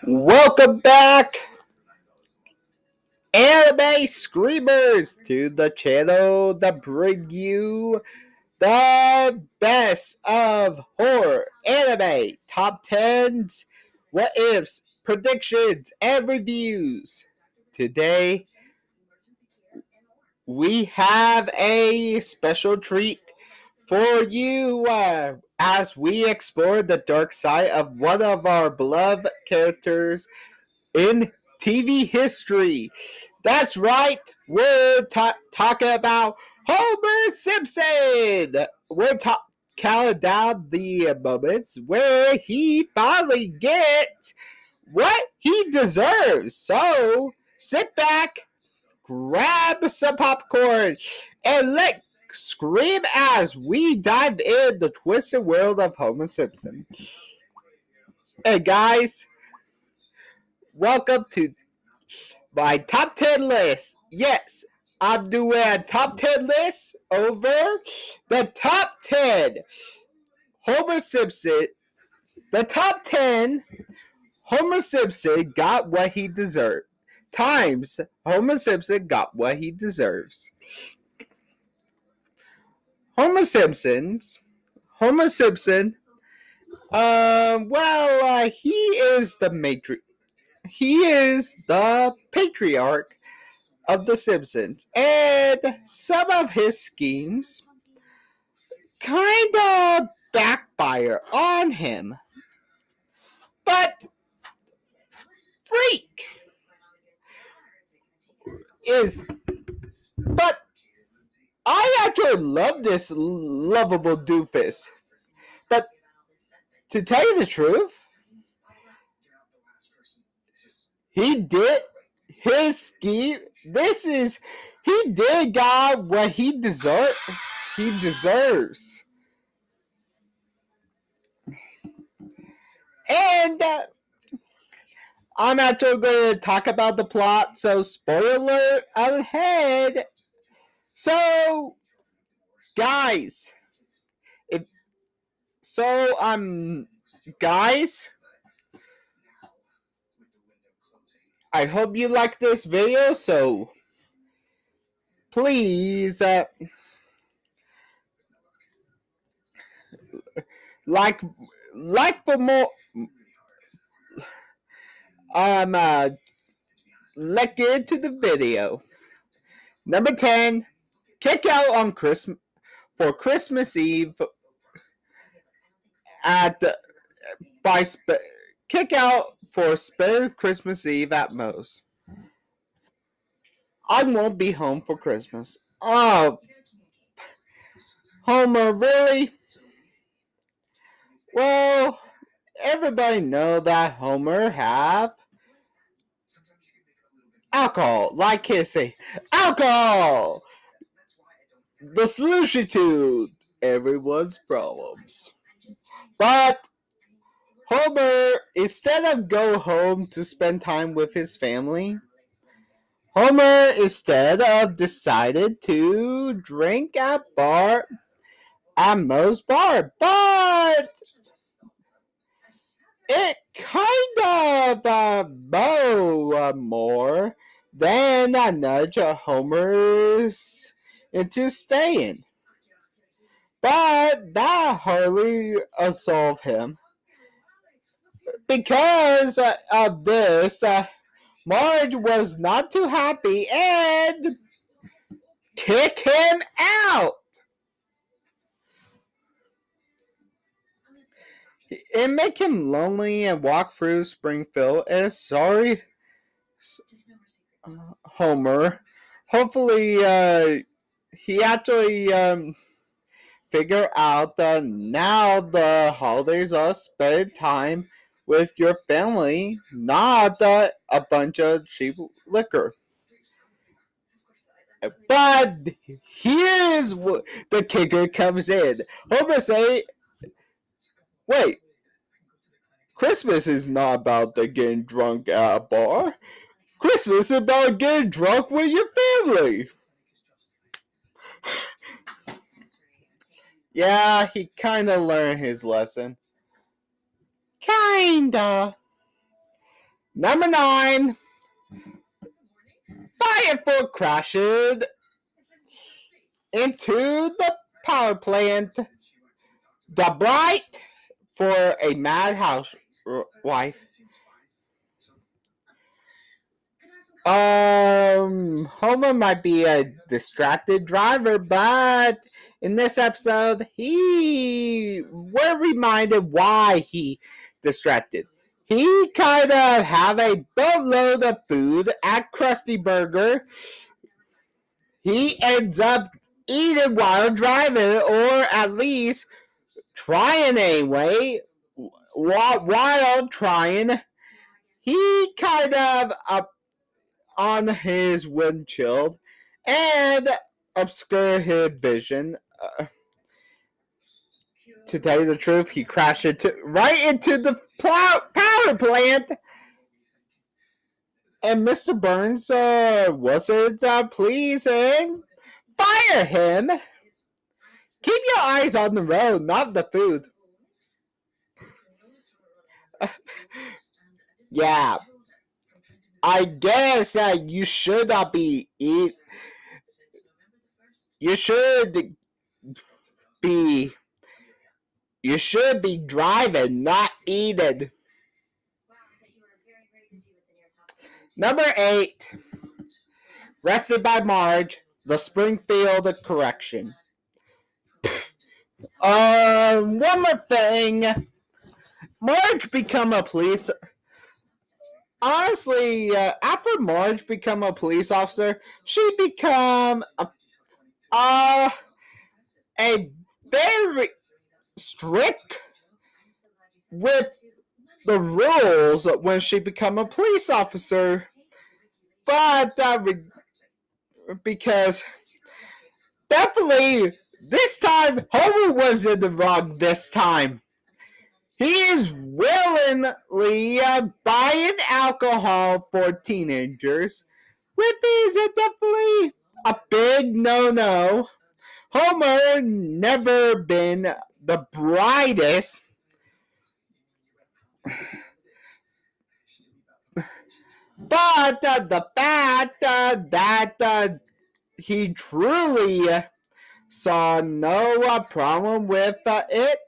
Welcome back, anime screamers, to the channel that bring you the best of horror anime, top 10s, what ifs, predictions, and reviews. Today, we have a special treat for you as we explore the dark side of one of our beloved characters in TV history. That's right, we're talking about Homer Simpson. We're counting down the moments where he finally gets what he deserves. So sit back, grab some popcorn, and let's scream as we dive in the twisted world of Homer Simpson. Hey guys, welcome to my top 10 list. Yes, I'm doing a top 10 list over the top 10 Homer Simpson. The top 10 Homer Simpson got what he deserved. Times Homer Simpson got what he deserves. Homer Simpson. He is the matrix. He is the patriarch of The Simpsons, and some of his schemes kind of backfire on him. But Freak is. But I actually love this lovable doofus. But to tell you the truth, he did his scheme. He did got what he deserves. He deserves. And I'm actually going to talk about the plot, so spoiler ahead. So, guys, guys, I hope you like this video. So, please, like for more. Let's get into the video. Number 10, kick out on Christmas Eve kick out for spare Christmas Eve at most. I won't be home for Christmas. Oh, Homer, really? Well, everybody know that Homer have alcohol, like kissing. Alcohol! The solution to everyone's problems. But Homer, instead of go home to spend time with his family, Homer instead of decided to drink at Moe's bar. But it kind of Moe more than a nudge Homer's into staying. But that hardly absolved him. Because of this, Marge was not too happy and kicked him out. It made him lonely and walk through Springfield. And sorry, Homer. Hopefully, he actually figure out that now the holidays are spend time with your family, not a bunch of cheap liquor. But here's what the kicker comes in. Homer say, wait, Christmas is not about getting drunk at a bar. Christmas is about getting drunk with your family. Yeah, he kind of learned his lesson. Kinda. Number 9. Fireford crashed into the power plant. The bright for a madhouse wife. Homer might be a distracted driver, but in this episode, we're reminded why he distracted. He kind of have a boatload of food at Krusty Burger. He ends up eating while driving, or at least trying anyway. While trying, he kind of on his windshield and obscure his vision. To tell you the truth, he crashed right into the power plant. And Mr. Burns wasn't pleasing. Fire him! Keep your eyes on the road, not the food. Yeah. I guess you should not be You should be driving, not eating. Number 8. Rested by Marge, the Springfield correction. One more thing. Marge become a police. Honestly, after Marge become a police officer, she become a very strict with the rules when she become a police officer. But because definitely this time Homer was in the wrong this time. He is willingly buying alcohol for teenagers, which is definitely a big no-no. Homer never been the brightest, but the fact that he truly saw no problem with it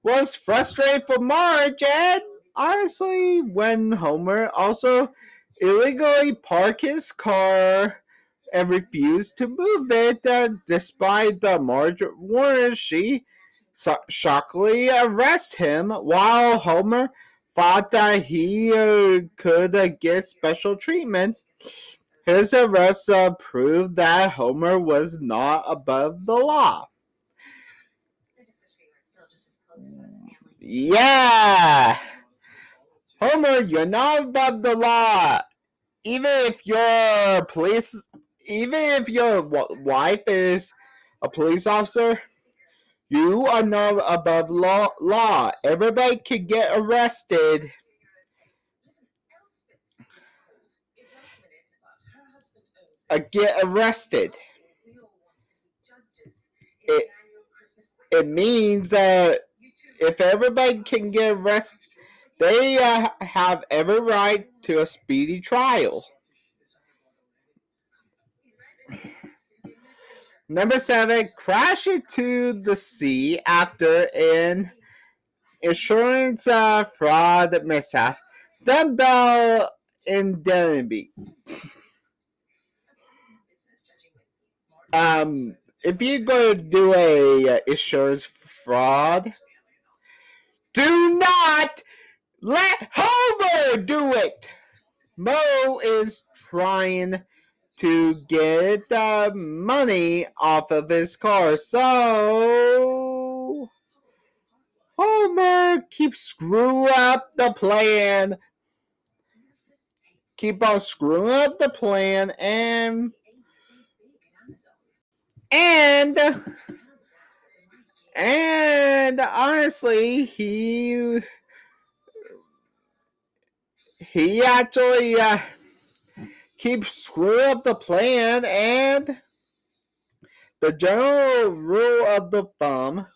was frustrating for Marge, and honestly, when Homer also illegally parked his car and refused to move it, despite Marge warning, she shockingly arrested him, while Homer thought that he could get special treatment. His arrest proved that Homer was not above the law. Yeah! Homer, you're not above the law. Even if your wife is a police officer, you are not above law. Everybody can get arrested. Get arrested. It means if everybody can get arrested, they have every right to a speedy trial. Number 7, crash into the sea after an insurance fraud mishap. Dumbbell indemnity. If you're going to do a insurance fraud, do not let Homer do it. Mo is trying to get money off of his car, so Homer keeps screwing up the plan. Keep on screwing up the plan, and honestly, he actually keeps screwing up the plan, and the general rule of the thumb: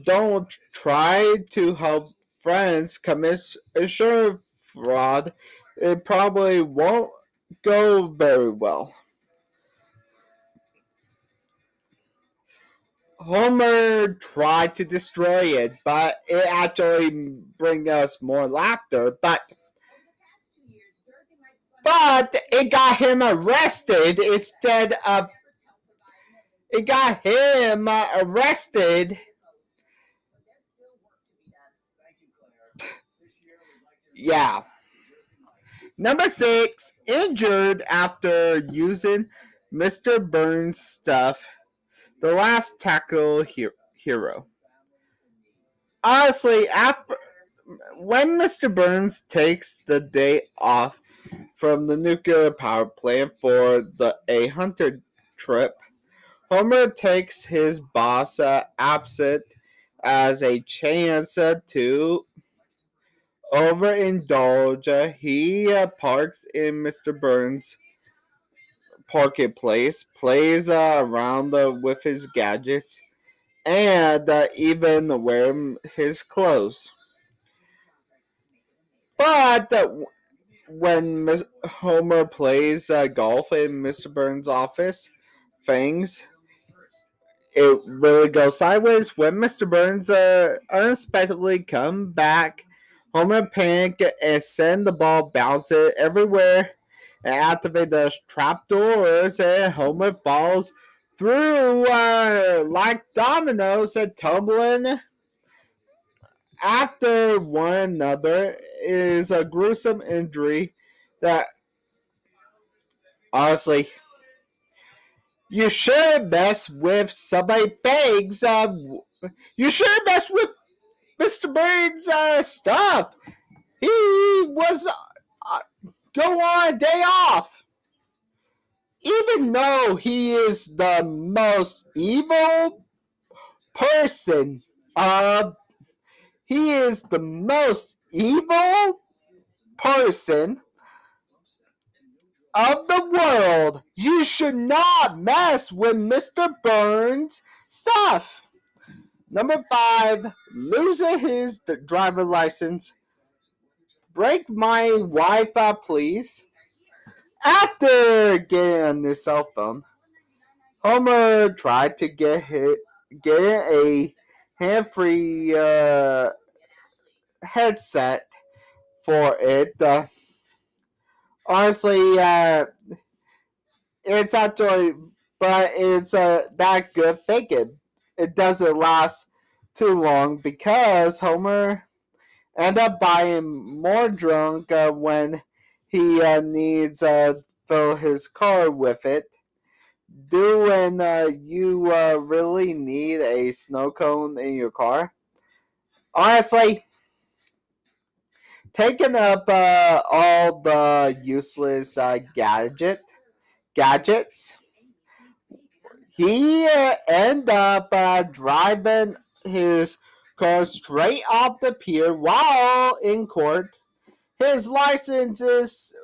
don't try to help friends commits insurance fraud, it probably won't go very well. Homer tried to destroy it, but it actually brings us more laughter. But it got him arrested instead of it got him arrested. Yeah. Number 6, injured after using Mr. Burns' stuff. The last tackle hero. Honestly, after when Mr. Burns takes the day off from the nuclear power plant for a hunter trip, Homer takes his boss absent as a chance to overindulge. He parks in Mr. Burns' parking place, plays around with his gadgets, and even wear his clothes. But when Homer plays golf in Mr. Burns' office, things it really goes sideways when Mr. Burns unexpectedly come back. Homer panic and send the ball bouncing everywhere and activate the trapdoors, and Homer falls through like dominoes and tumbling after one another is a gruesome injury that honestly you shouldn't mess with somebody thinks you shouldn't mess with Mr. Burns' stuff. He was go on a day off. Even though he is the most evil person he is the most evil person of the world. You should not mess with Mr. Burns' stuff. Number 5, losing his driver license. Break my Wi-Fi, please. After getting a new cell phone, Homer tried to get a hand-free headset for it. Honestly, it's actually, but it's that good thinking. It doesn't last too long because Homer end up buying more drunk when he needs fill his car with it. Do you really need a snow cone in your car? Honestly, taking up all the useless gadgets, he end up driving his car straight off the pier while in court. His license is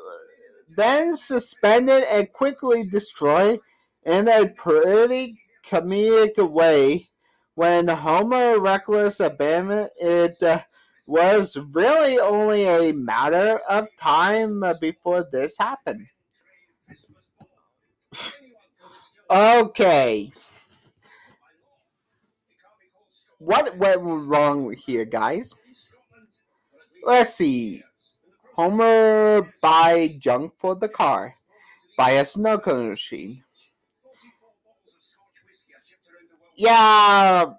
then suspended and quickly destroyed in a pretty comedic way. When Homer reckless abandoned it was really only a matter of time before this happened. Okay, what went wrong here, guys? Let's see. Homer buy junk for the car. Buy a snow cone machine. Yeah,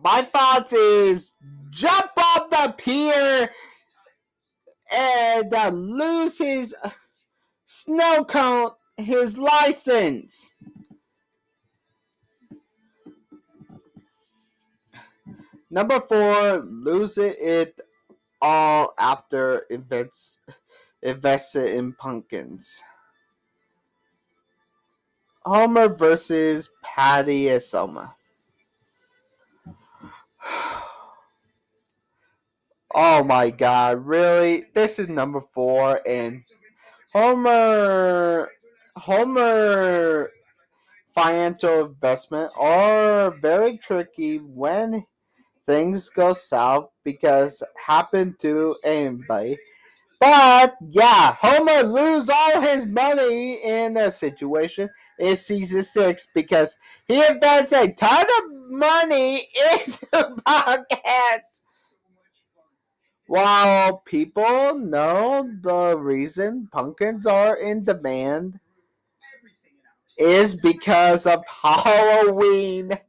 my thoughts is jump off the pier and lose his snow cone, his license. Number 4, lose it all after invested in pumpkins. Homer versus Patty and Selma. Oh my god, really? This is number 4, and Homer financial investment are very tricky when things go south because it happened to anybody. But yeah, Homer lose all his money in a situation in season 6 because he invests a ton of money into podcasts. While people know the reason pumpkins are in demand is because of Halloween.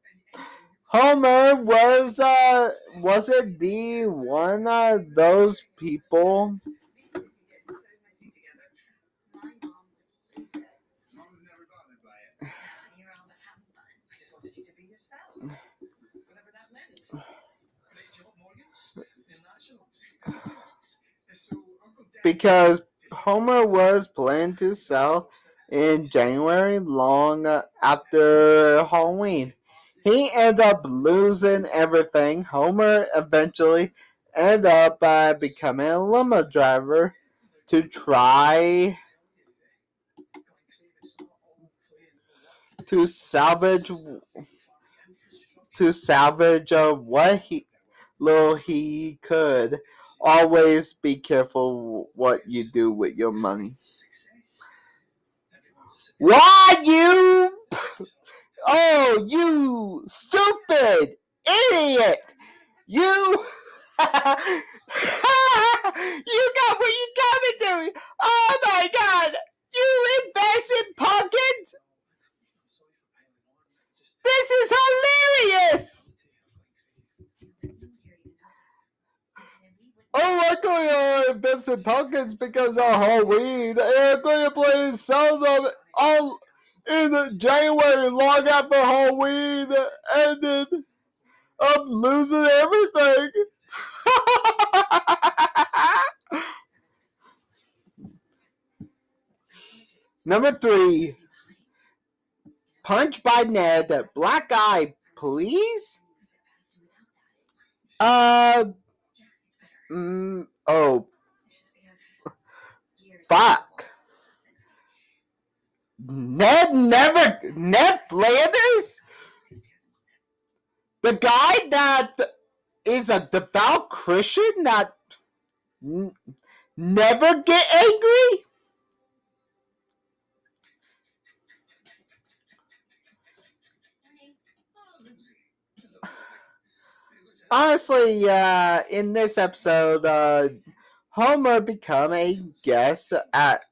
Homer wasn't the one of those people because Homer was planning to sell in January long after Halloween. He ended up losing everything. Homer eventually ended up becoming a limo driver to try to salvage what he little he could. Always be careful what you do with your money. Why you? Oh, you stupid idiot! You, you got what you got me doing. Oh my god! You invest in pumpkins? This is hilarious! Oh, I'm going to invest in pumpkins because of Halloween. And I'm going to play and sell them all in January, long after Halloween, and then I'm losing everything. Number 3, Punch by Ned. Black Eye, please? Oh, fuck. Ned Flanders? The guy that is a devout Christian that never get angry? Honestly, in this episode, Homer become a guest at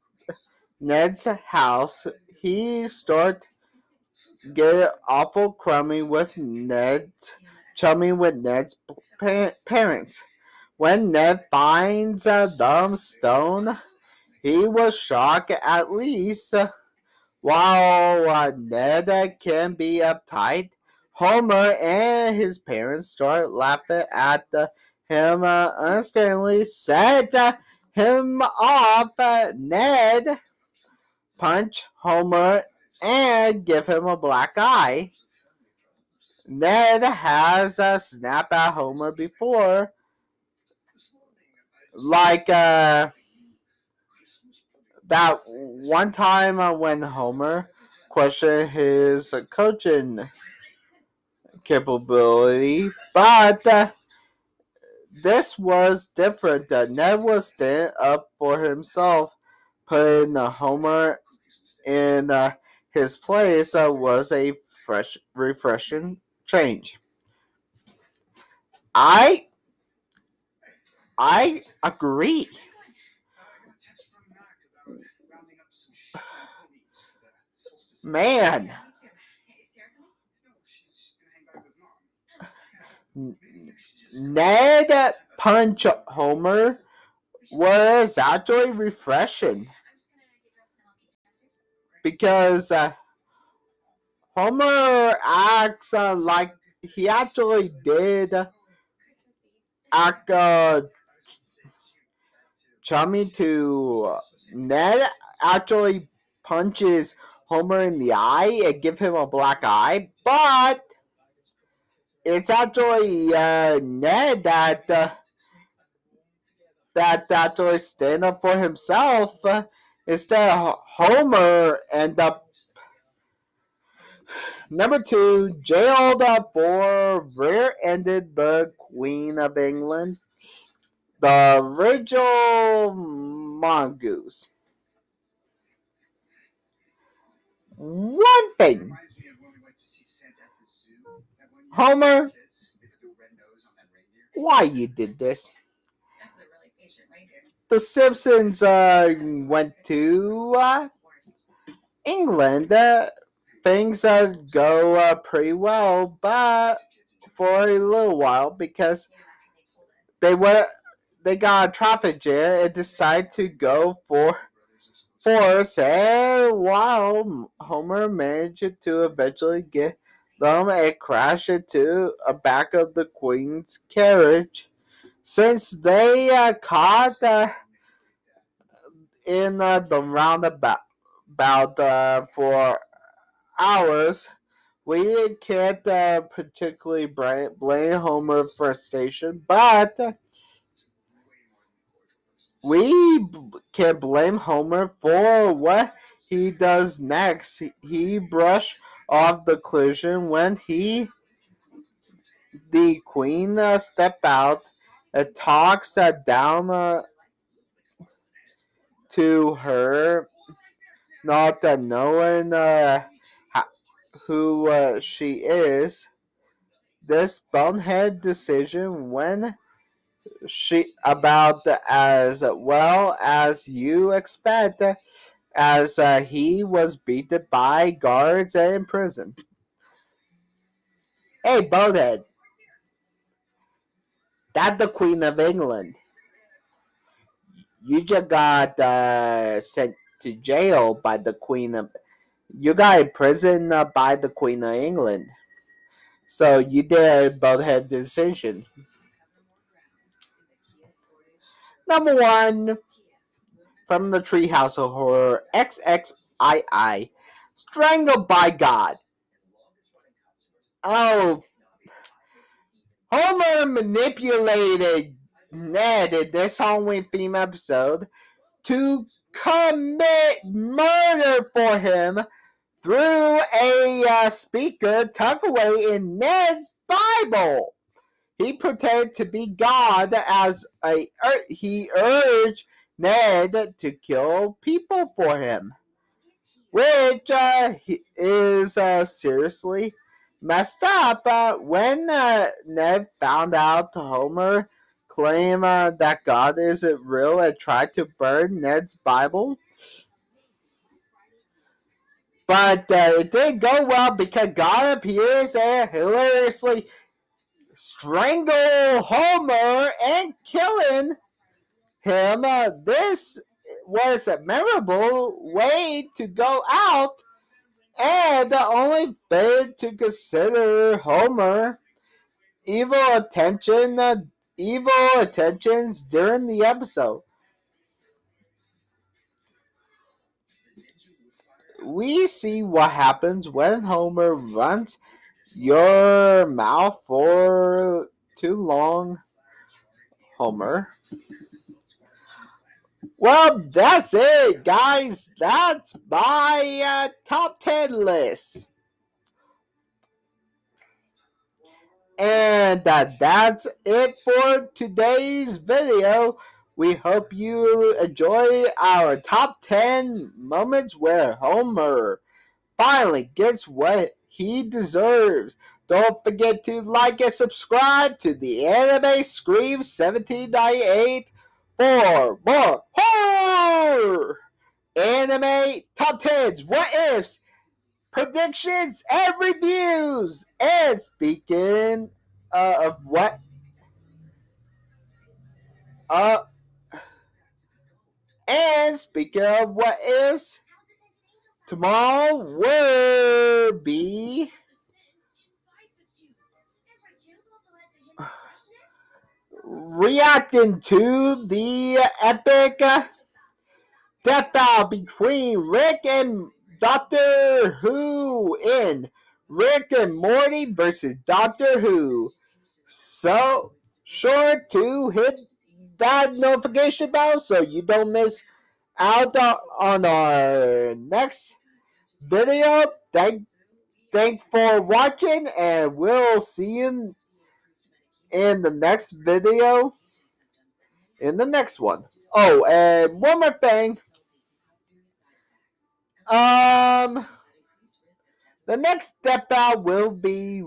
Ned's house. He start get awful crummy with Ned's chummy with Ned's parents. When Ned finds a dumb stone, he was shocked at least. While Ned can be uptight, Homer and his parents start laughing at him understandably set him off. Ned punch Homer and give him a black eye. Ned has snapped at Homer before, like that one time when Homer questioned his coaching capability, but this was different. Ned was standing up for himself, putting Homer in his place was a refreshing change. I agree. Man, Ned punch Homer was actually refreshing because Homer acts like he actually did act chummy to Ned. Actually punches Homer in the eye and give him a black eye, but it's actually Ned that actually stand up for himself. Instead, Homer end up Number 2, jailed for rear-ended the Queen of England. The original mongoose. One thing. Homer, why you did this? The Simpsons went to England. Things go pretty well, but for a little while because they were they got a traffic jam and decided to go for force. And while Homer managed to eventually get them, it crashed into a back of the Queen's carriage. Since they caught in the roundabout for hours, we can't particularly blame Homer for station, but we can blame Homer for what he does next. He brushed off the collision when the Queen stepped out and talks down to her, not knowing who she is. This bonehead decision when she about as well as you expect, as he was beaten by guards and in prison. Hey, bonehead, that's the Queen of England. You just got sent to jail by the Queen of. You got in prison by the Queen of England. So you did a bonehead decision. Number 1, from the Treehouse of Horror, XXII, Strangled by God. Oh, Homer manipulated Ned in this Halloween theme episode to commit murder for him through a speaker tucked away in Ned's Bible. He pretended to be God as he urged Ned to kill people for him, which is seriously messed up. When Ned found out Homer claimed that God isn't real and tried to burn Ned's Bible. But it didn't go well because God appears and hilariously strangle Homer and killing him. This was a memorable way to go out, and the only thing to consider Homer evil attentions during the episode. We see what happens when Homer runs your mouth for too long, Homer. Well, that's it, guys. That's my top 10 list. And that's it for today's video. We hope you enjoy our top 10 moments where Homer finally gets what he deserves. Don't forget to like and subscribe to the Anime Scream 1798 for more horror anime top 10s, what ifs, predictions, and reviews. And speaking of what uh and speaking of what ifs, tomorrow will be reacting to the epic death battle between Rick and Doctor Who in Rick and Morty versus Doctor Who. So sure to hit that notification bell so you don't miss out on our next video. Thank thanks for watching, and we'll see you in the next video. In the next one. Oh, and one more thing. The next step out will be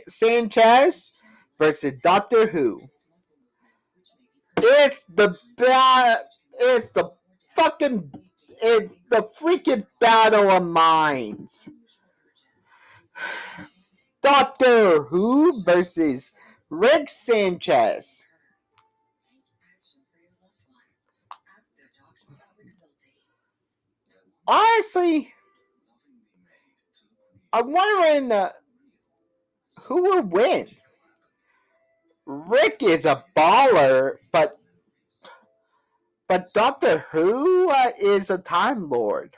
Sanchez versus Doctor Who. It's the it's the fucking it's the freaking battle of minds. Doctor Who versus Rick Sanchez. Honestly, I'm wondering who will win. Rick is a baller, but Doctor Who is a Time Lord.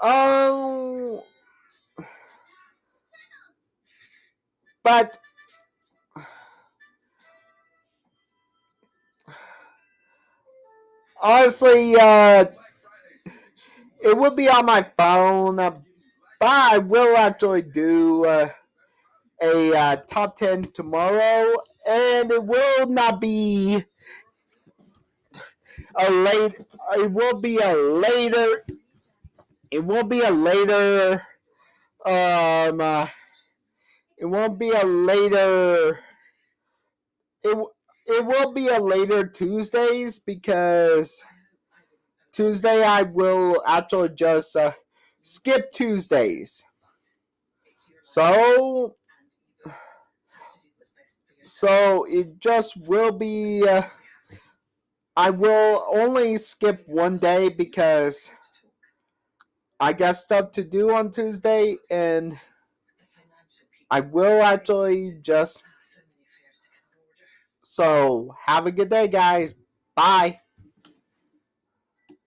Oh, but honestly, it would be on my phone, but I will actually do a top 10 tomorrow, and it will not be a late. It will be a later. It will be a later. Um, uh, it won't be a later. It it will be a later Tuesdays because Tuesday I will actually just skip Tuesdays. So it just will be. I will only skip one day because I got stuff to do on Tuesday, and I will actually just. So have a good day, guys. Bye.